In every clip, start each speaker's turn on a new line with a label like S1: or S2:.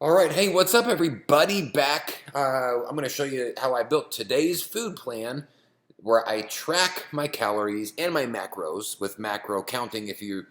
S1: All right, hey, what's up, everybody? Back. I'm going to show you how I built today's food plan where I track my calories and my macros with macro counting. If you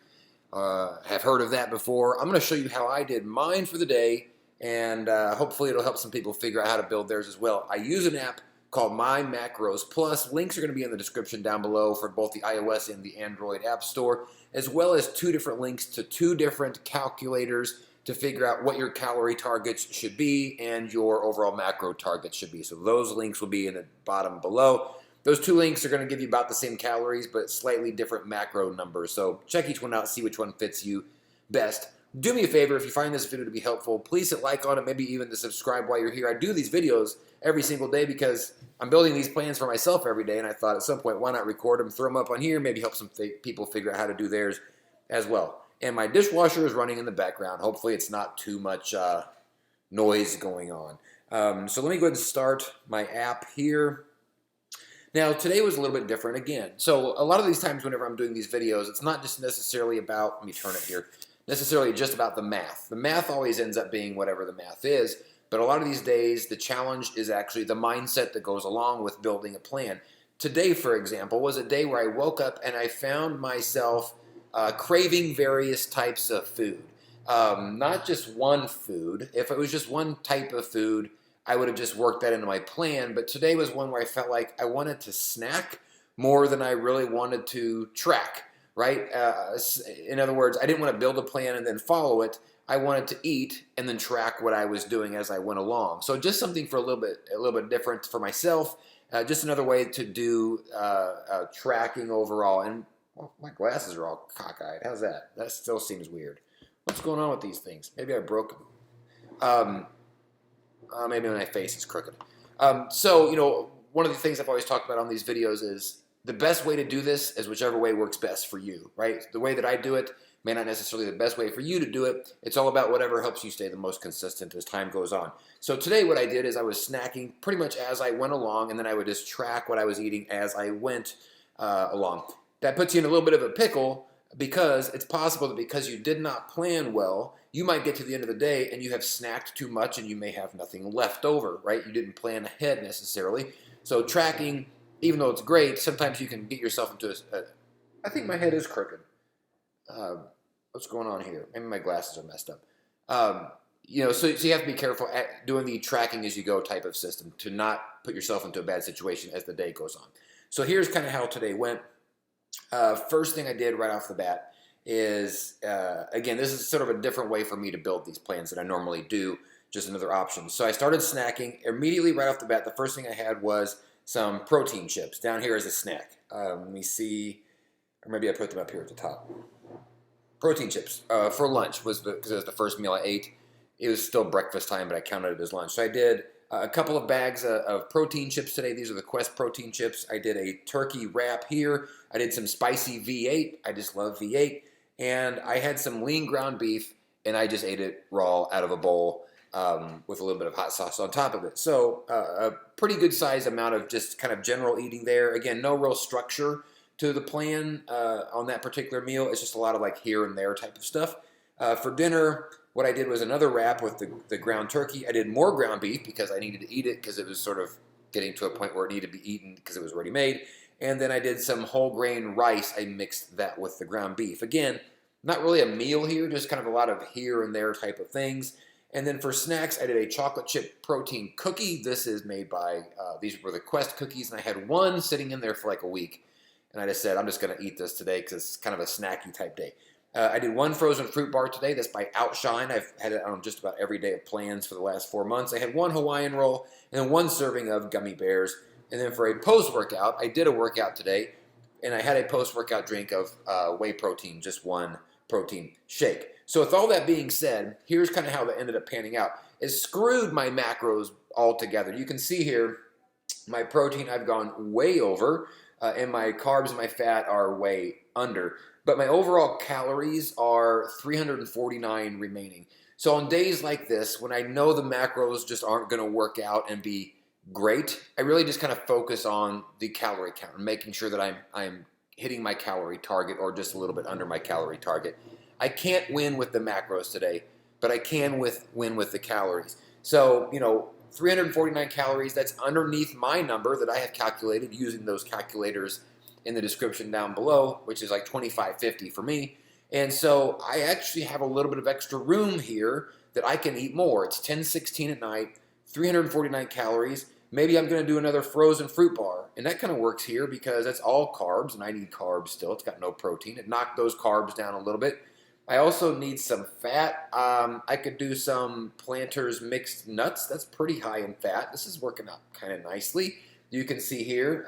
S1: have heard of that before, I'm going to show you how I did mine for the day, and hopefully it'll help some people figure out how to build theirs as well. I use an app called My Macros Plus. Links are going to be in the description down below for both the iOS and the Android App Store, as well as two different links to two different calculators to figure out what your calorie targets should be and your overall macro targets should be. So those links will be in the bottom below. Those two links are going to give you about the same calories, but slightly different macro numbers. So check each one out, see which one fits you best. Do me a favor, if you find this video to be helpful, please hit like on it, maybe even to subscribe while you're here. I do these videos every single day because I'm building these plans for myself every day, and I thought at some point, why not record them, throw them up on here, maybe help some people figure out how to do theirs as well. And my dishwasher is running in the background. Hopefully it's not too much noise going on. So let me go ahead and start my app here. Now, today was a little bit different again. So a lot of these times whenever I'm doing these videos, it's not just necessarily about, let me turn it here, necessarily just about the math. The math always ends up being whatever the math is, but a lot of these days, the challenge is actually the mindset that goes along with building a plan. Today, for example, was a day where I woke up and I found myself craving various types of food. Not just one food. If it was just one type of food, I would have just worked that into my plan. But today was one where I felt like I wanted to snack more than I really wanted to track, right? In other words, I didn't want to build a plan and then follow it. I wanted to eat and then track what I was doing as I went along. So just something for a little bit different for myself. Just another way to do tracking overall. And well, my glasses are all cockeyed. How's that? That still seems weird. What's going on with these things? Maybe I broke them. Maybe my face is crooked. So, one of the things I've always talked about on these videos is the best way to do this is whichever way works best for you, right? The way that I do it may not necessarily be the best way for you to do it. It's all about whatever helps you stay the most consistent as time goes on. So today what I did is I was snacking pretty much as I went along, and then I would just track what I was eating as I went along. That puts you in a little bit of a pickle because it's possible that because you did not plan well, you might get to the end of the day and you have snacked too much and you may have nothing left over, right? You didn't plan ahead necessarily. So tracking, even though it's great, sometimes you can get yourself into I think my head is crooked. What's going on here? Maybe my glasses are messed up. So you have to be careful at doing the tracking as you go type of system to not put yourself into a bad situation as the day goes on. So here's kind of how today went. First thing I did right off the bat is, again, this is sort of a different way for me to build these plans than I normally do, just another option. So I started snacking. Immediately right off the bat, the first thing I had was some protein chips down here as a snack. Let me see, or maybe I put them up here at the top. Protein chips for lunch because it was the first meal I ate. It was still breakfast time, but I counted it as lunch. So I did a couple of bags of protein chips today. These are the Quest protein chips. I did a turkey wrap here. I did some spicy V8. I just love V8. And I had some lean ground beef, and I just ate it raw out of a bowl with a little bit of hot sauce on top of it. So a pretty good size amount of just kind of general eating there. Again, no real structure to the plan on that particular meal. It's just a lot of like here and there type of stuff. For dinner, what I did was another wrap with the ground turkey. I did more ground beef because I needed to eat it because it was sort of getting to a point where it needed to be eaten because it was already made. And then I did some whole grain rice. I mixed that with the ground beef. Again, not really a meal here, just kind of a lot of here and there type of things. And then for snacks, I did a chocolate chip protein cookie. This is made by, these were the Quest cookies, and I had one sitting in there for like a week. And I just said, I'm just going to eat this today because it's kind of a snacky type day. I did one frozen fruit bar today. That's by Outshine. I've had it on just about every day of plans for the last 4 months. I had one Hawaiian roll and then one serving of gummy bears. And then for a post-workout, I did a workout today, and I had a post-workout drink of whey protein, just one protein shake. So with all that being said, here's kind of how that ended up panning out. It screwed my macros altogether. You can see here my protein I've gone way over, and my carbs and my fat are way under. But my overall calories are 349 remaining. So on days like this, when I know the macros just aren't going to work out and be great, I really just kind of focus on the calorie count and making sure that I'm hitting my calorie target or just a little bit under my calorie target. I can't win with the macros today. but I can win with the calories. So, 349 calories, that's underneath my number that I have calculated using those calculators in the description down below, which is like 2550 for me. And so I actually have a little bit of extra room here that I can eat more. It's 10:16 at night, 349 calories. Maybe I'm going to do another frozen fruit bar. And that kind of works here because that's all carbs, and I need carbs still. It's got no protein. It knocked those carbs down a little bit. I also need some fat. I could do some Planters mixed nuts. That's pretty high in fat. This is working out kind of nicely. You can see here,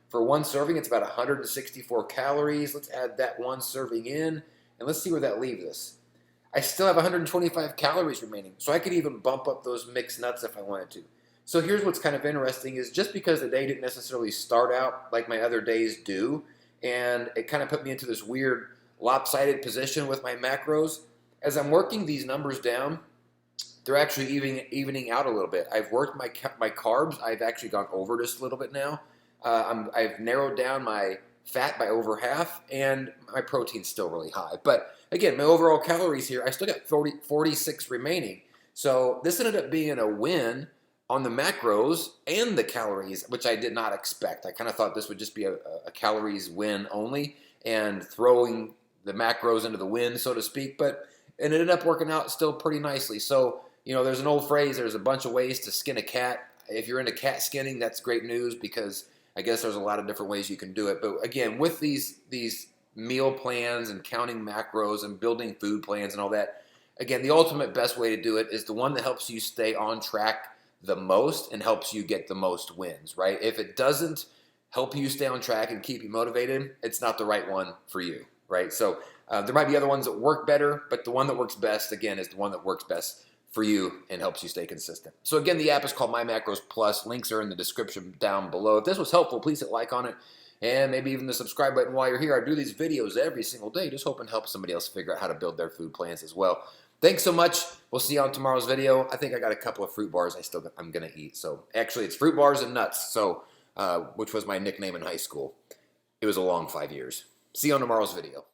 S1: for one serving, it's about 164 calories. Let's add that one serving in, and let's see where that leaves us. I still have 125 calories remaining, so I could even bump up those mixed nuts if I wanted to. So here's what's kind of interesting is just because the day didn't necessarily start out like my other days do, and it kind of put me into this weird lopsided position with my macros, as I'm working these numbers down, they're actually evening out a little bit. I've worked my carbs. I've actually gone over just a little bit now. I've narrowed down my fat by over half, and my protein's still really high. But again, my overall calories here, I still got 46 remaining. So this ended up being a win on the macros and the calories, which I did not expect. I kind of thought this would just be a calories win only and throwing the macros into the wind, so to speak, but it ended up working out still pretty nicely. So, there's an old phrase, there's a bunch of ways to skin a cat. If you're into cat skinning, that's great news because I guess there's a lot of different ways you can do it. But again, with these meal plans and counting macros and building food plans and all that, again, the ultimate best way to do it is the one that helps you stay on track the most and helps you get the most wins, right? If it doesn't help you stay on track and keep you motivated, it's not the right one for you, right? So there might be other ones that work better, but the one that works best, again, is the one that works best for you and helps you stay consistent. So again, the app is called My Macros Plus. Links are in the description down below. If this was helpful, please hit like on it and maybe even the subscribe button while you're here. I do these videos every single day, just hoping to help somebody else figure out how to build their food plans as well. Thanks so much. We'll see you on tomorrow's video. I think I got a couple of fruit bars I'm going to eat. So actually, it's fruit bars and nuts, so which was my nickname in high school. It was a long 5 years. See you on tomorrow's video.